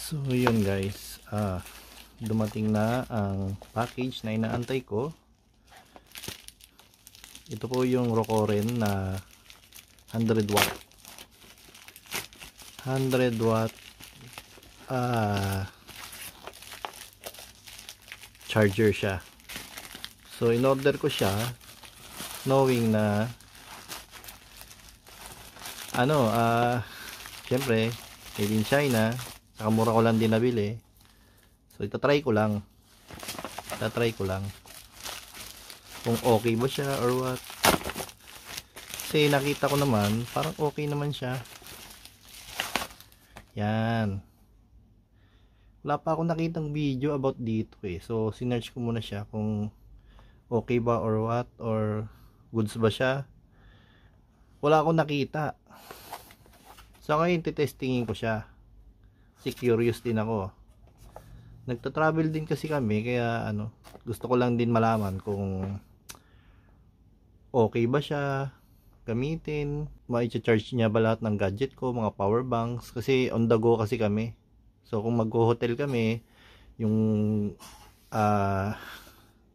So yun guys, dumating na ang package na inaantay ko. Ito po yung Rokoren na 100 watt 100 watt charger siya. So in order ko siya knowing na syempre made in China, saka mura ko lang din nabili. So itatry ko lang kung okay ba siya or what. Kasi nakita ko naman parang okay naman siya. Yan, wala pa akong nakitang video about dito eh. So sinearch ko muna siya kung okay ba or what, or goods ba siya. Wala akong nakita. So ngayon titestingin ko siya kasi curious din ako. Nagta-travel din kasi kami, kaya gusto ko lang din malaman kung okay ba siya gamitin, ma-charge niya ba lahat ng gadget ko, mga power banks, kasi on the go kasi kami. So kung mag-hotel kami, yung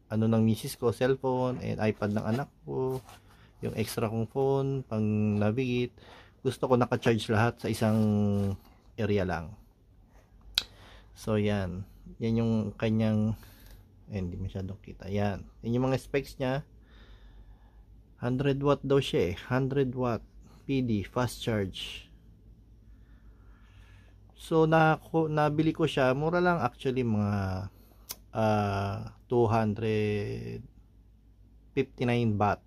ng misis ko, cellphone and iPad ng anak ko, yung extra kong phone pang navigate, gusto ko naka-charge lahat sa isang area lang. So yan yung kanyang hindi masyadong kita. Yan yung mga specs niya. 100 watt daw siya eh. 100 watt PD fast charge. So nabili ko siya, mura lang actually, mga 259 baht.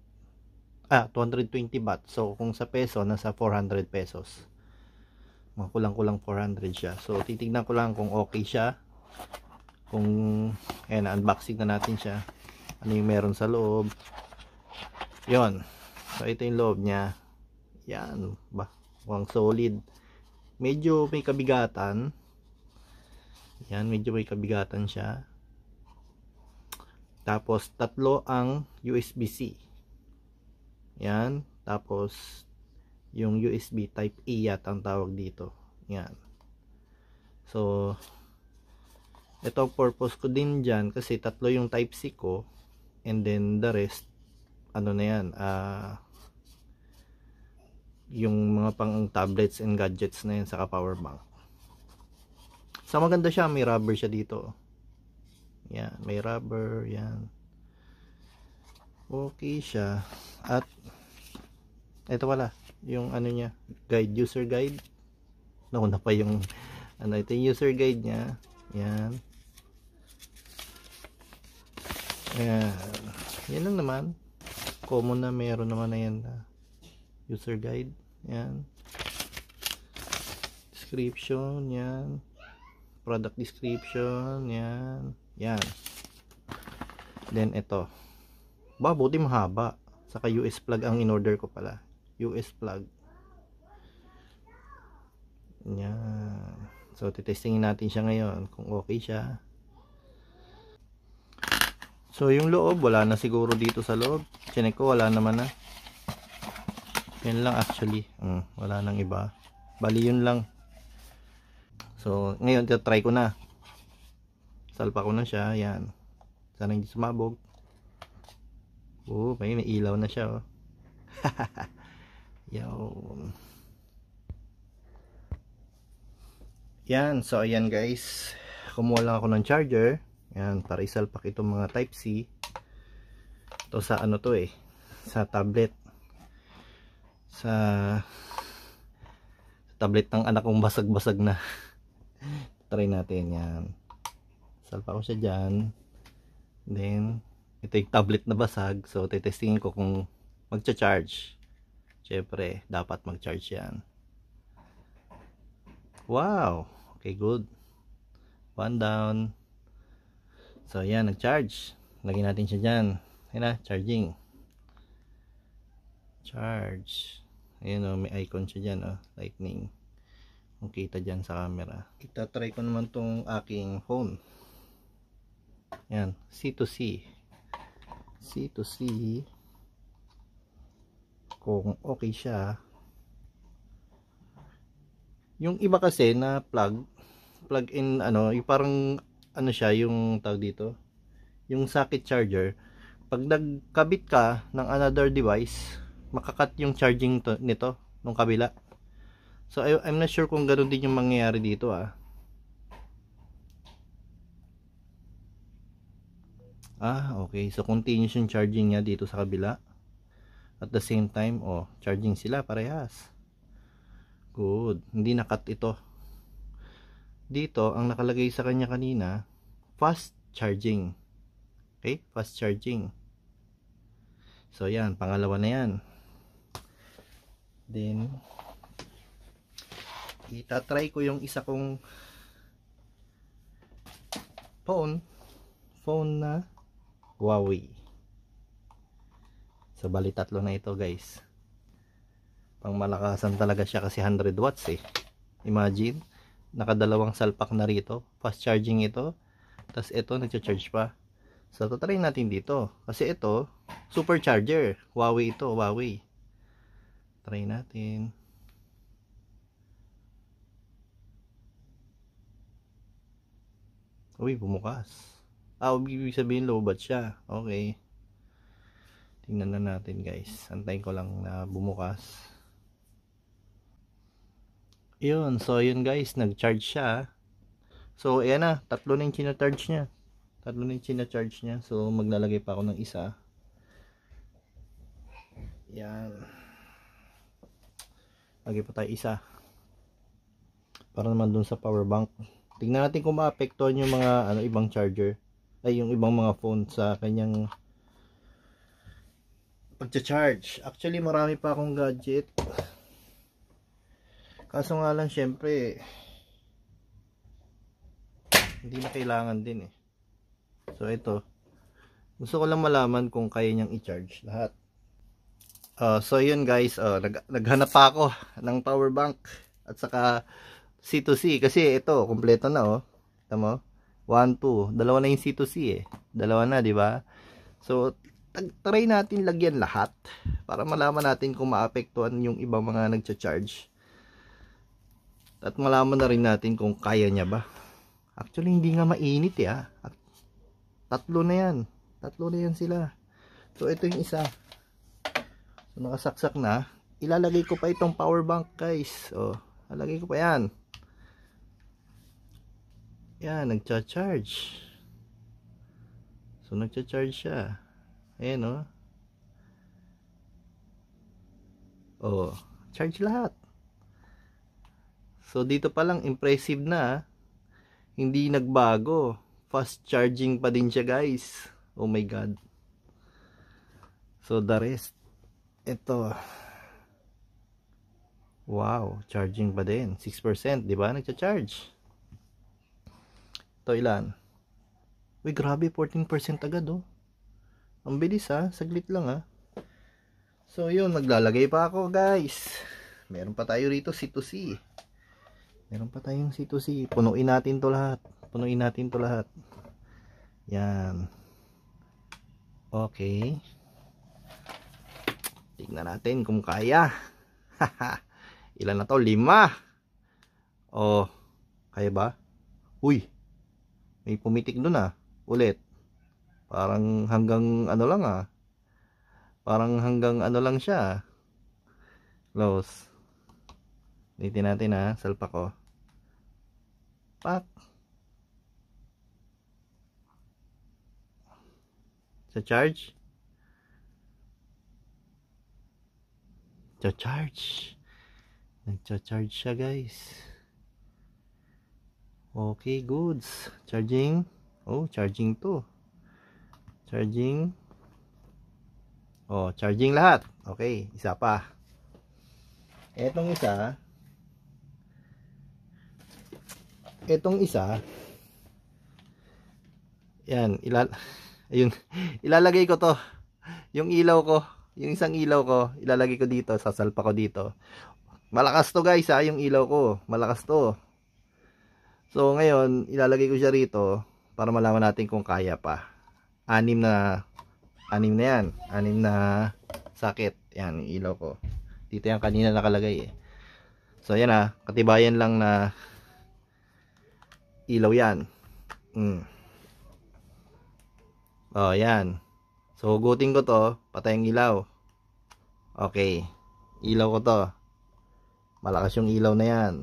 220 baht. So kung sa peso nasa 400 pesos. Mga kulang-kulang 400 siya. So titignan ko lang kung okay siya. Kung unboxing na natin siya. Ano yung meron sa loob. Yon. So ito yung loob niya. Yan, mukhang solid. Medyo may kabigatan. Yan, medyo may kabigatan siya. Tapos tatlo ang USB-C. Yan, tapos yung USB type A yata ang tawag dito. Yan. So ito purpose ko din dyan kasi tatlo yung type C ko, and then the rest na yan, yung mga pang tablets and gadgets na yan, saka power bank. So maganda siya, may rubber siya dito. Yan, may rubber, yan. Okay siya. At ito wala yung niya, guide, user guide. Nauna pa yung ito yung user guide niya. Yan. Yan lang naman. Common na meron naman na yan. User guide. Yan. Description. Yan. Product description. Yan. Yan. Then ito. Buti mahaba. Saka US plug ang in-order ko pala. US plug. Yan. So titestingin natin siya ngayon kung okay siya. So yung loob, wala na siguro dito sa loob. Chinek ko, wala naman na. Yan lang actually. Wala nang iba. Bali yun lang. So ngayon try ko na. Salpa ko na siya. Yan. Sana hindi sumabog. May ilaw na siya. Yan. Yan. So ayan guys. Kumuha lang ako ng charger. Yan, para isalpak itong mga type C. Ito sa sa tablet. Sa tablet ng anak kong basag-basag na. Try natin yan. Salpak ko siya dyan. Then ito yung tablet na basag. So titestingin ko kung magcha-charge. Syempre dapat mag-charge yan. Wow, okay, good. One down. So yan, nag-charge. Lagyan natin siya dyan. Ayan na, charging. Charge. Ayan may icon siya dyan lightning. Kung kita dyan sa camera. Itatry ko naman tong aking phone. Yan, C2C. C2C. Kung okay siya. Yung iba kasi na plug, plug-in ano, yung parang ano siya, yung tawag dito, yung socket charger. Pag nagkabit ka ng another device, makakat yung charging nito nung kabila. So I'm not sure kung ganoon din yung mangyayari dito ah. Okay. So continuous yung charging niya dito sa kabila. At the same time, charging sila parehas. Good. Hindi nakat ito. Dito, ang nakalagay sa kanya kanina, fast charging. Okay? Fast charging. So, yan. Pangalawa na yan. Then, itatry ko yung isa kong phone na Huawei. So, bali tatlo na ito guys. Pang malakasan talaga siya kasi 100 watts eh. Imagine, nakadalawang salpak na rito. Fast charging ito. Tapos ito, nagcha-charge pa. So, tatry natin dito. Kasi ito, supercharger. Huawei ito, Huawei. Try natin. Uy, bumukas. Ibig sabihin low bat siya. Okay. Tingnan na natin guys. Antayin ko lang na bumukas. Yun. So, yun guys. Nag-charge siya. So, ayan na. Tatlo na yung charge niya. So, maglalagay pa ako ng isa. Yan. Lagay pa tayo isa. Para naman dun sa power bank. Tingnan natin kung maapektuhan yung mga ibang charger. Ay, yung ibang mga phone sa kanyang pagcha-charge. Actually, marami pa akong gadget. Kaso nga lang, syempre, hindi na kailangan din eh. So, ito. Gusto ko lang malaman kung kaya niyang i-charge lahat. So, yun guys. Naghanap pa ako ng power bank. At saka C2C. Kasi ito, kompleto na oh. Tama mo? 1, 2. Dalawa na yung C2C eh. Dalawa na, di ba? So, try natin lagyan lahat para malaman natin kung maapektuhan yung ibang mga nagcha-charge. At malaman na rin natin kung kaya niya ba. Actually, hindi nga mainit eh. Tatlo na yan sila. So, ito yung isa. So, nakasaksak na. Ilalagay ko pa itong power bank guys. Ilalagay ko pa yan. Yan, nagcha-charge. So, nagcha-charge siya. Ayan charge lahat. So, dito pa lang impressive na. Hindi nagbago. Fast charging pa din siya guys. Oh my god. So, the rest. Ito. Wow, charging pa din. 6%, di ba? Nagcha-charge. Ito ilan? Uy, grabe, 14% agad oh. Ang bilis saglit lang So yun, maglalagay pa ako guys. Meron pa tayo rito C2C. Meron pa tayong C2C. Punuin natin to lahat. Yan. Okay. Tignan natin kung kaya. Ilan na to? 5. Kaya ba? Uy. May pumitik dun ulit. Parang hanggang ano lang Parang hanggang ano lang siya. Close. Ulitin natin salpak ko. Pak. Sa charge. Nagcha-charge siya guys. Okay, goods. Charging. Charging to. Charging. Charging lahat. Okay, isa pa. Etong isa. Yan, ayun, ilalagay ko to. Yung ilaw ko, yung isang ilaw ko, ilalagay ko dito, sasalpa ko dito. Malakas to guys yung ilaw ko. Malakas to. So ngayon, ilalagay ko siya rito para malaman natin kung kaya pa. 6 na yan. 6 na socket. Yan, yung ilaw ko. Dito yan kanina nakalagay So yan katibayan lang na ilaw yan. Oh, yan. So, hugutin ko to, patay ang ilaw. Okay. Ilaw ko to. Malakas yung ilaw na yan.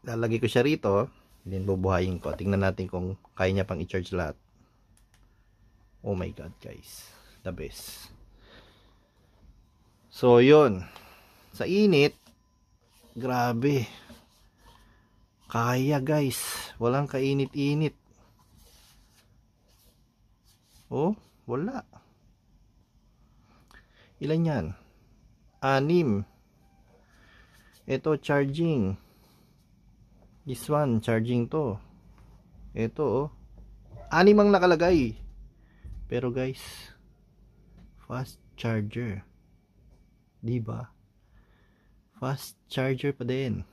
Lalagay ko siya rito. Then, bubuhayin ko. Tingnan natin kung kaya niya pang i-charge lahat. Oh my God, guys. The best. So, yun. Sa init, grabe. Kaya, guys. Walang kainit-init. Oh, wala. Ilan yan? 6. Ito, charging. This one, charging to. Ito, oh. 6 ang nakalagay. Pero guys, fast charger. Diba? Fast charger pa din.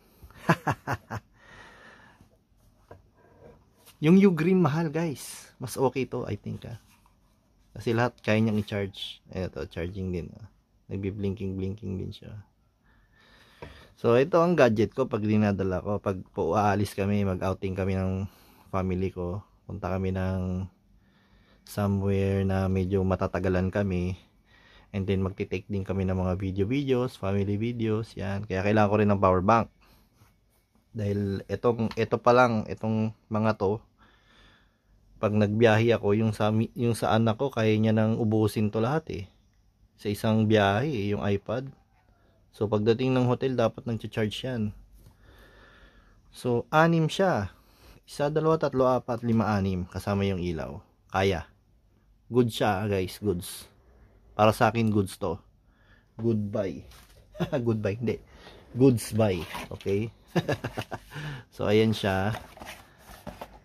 Yung U-Green mahal, guys. Mas okay to, I think, ah. Kasi lahat kaya niyang i-charge. Ito, charging din. Nagbi-blinking din siya. So, ito ang gadget ko pag dinadala ko. Pag po aalis kami, mag-outing kami ng family ko. Punta kami ng somewhere na medyo matatagalan kami. And then, magti-take din kami ng mga videos, family videos. Yan. Kaya kailangan ko rin ng power bank. Dahil ito pa lang, itong mga to, pag nagbiyahe ako, yung sa anak ko, kaya niya nang ubusin to lahat eh. Sa isang biyahe, yung iPad. So, pagdating ng hotel, dapat nag-charge yan. So, 6 siya. 1, 2, 3, 4, 5, 6. Kasama yung ilaw. Kaya. Good siya, guys. Goods. Para sa akin, goods to. Goodbye. Goodbye, hindi. Goods buy. Okay? So, ayan siya.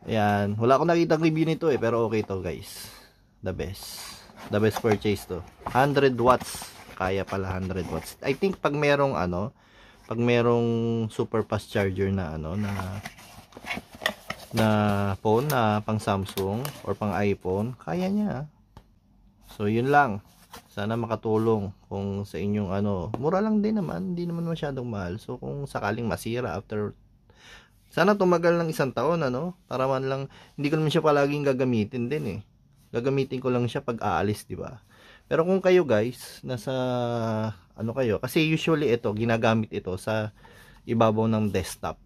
Ayan. Wala akong nakita review nito eh. Pero okay to, guys. The best. The best purchase to. 100 watts. Kaya pala 100 watts. I think pag merong pag merong super fast charger na na phone na pang Samsung or pang iPhone, kaya niya. So, yun lang. Sana makatulong kung sa inyong mura lang din naman. Hindi naman masyadong mahal. So, kung sakaling masira after sana tumagal ng 1 taon, para man lang, hindi ko naman siya palaging gagamitin din eh. Gagamitin ko lang siya pag aalis, di ba? Pero kung kayo guys, nasa, kayo, kasi usually ito, ginagamit ito sa ibabaw ng desktop.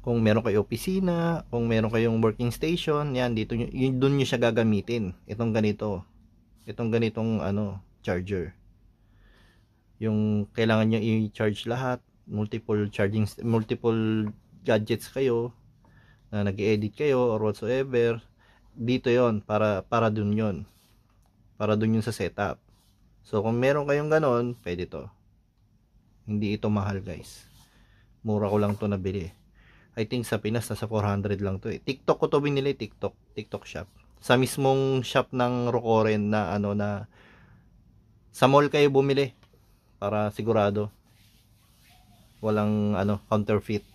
Kung meron kayo opisina, kung meron kayong working station, yan, dito, doon nyo siya gagamitin. Itong ganitong, charger. Yung kailangan nyo i-charge lahat, multiple gadgets kayo na nag-edit kayo or whatsoever, dito yon para dun yon, para dun yun sa setup. So kung meron kayong ganon, pwede to. Hindi ito mahal, guys. Mura ko lang to nabili. I think sa Pinas nasa 400 lang to eh. TikTok ko to binili, TikTok shop. Sa mismong shop ng Rokoren na na sa mall kayo bumili para sigurado walang counterfeit.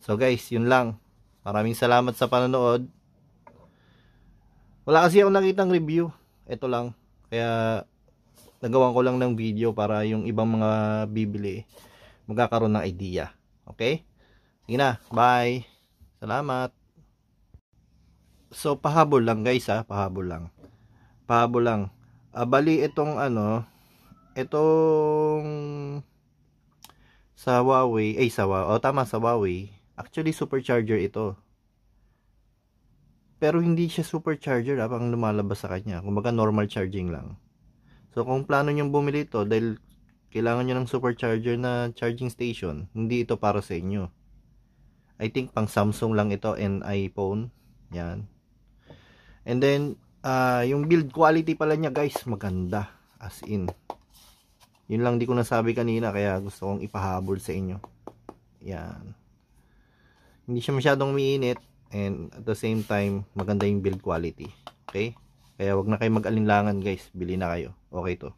So guys, yun lang. Maraming salamat sa panonood. Wala kasi akong nakitang review. Ito lang. Kaya nagawan ko lang ng video para yung ibang mga bibili magkakaroon ng idea. Okay? Sige na. Bye. Salamat. So pahabol lang guys pahabol lang. Bali itong itong sa Huawei, sa Huawei. Actually, supercharger ito. Pero hindi siya supercharger pang lumalabas sa kanya. Kumbaga normal charging lang. So, kung plano nyo bumili ito, dahil kailangan nyo ng supercharger na charging station, hindi ito para sa inyo. I think pang Samsung lang ito and iPhone. Yan. And then, yung build quality pala niya guys, maganda. As in. Yun lang di ko nasabi kanina kaya gusto kong ipahabol sa inyo. Yan. Hindi siya masyadong umiinit and at the same time maganda yung build quality. Okay? Kaya wag na kayo mag-alinlangan guys. Bili na kayo. Okay to.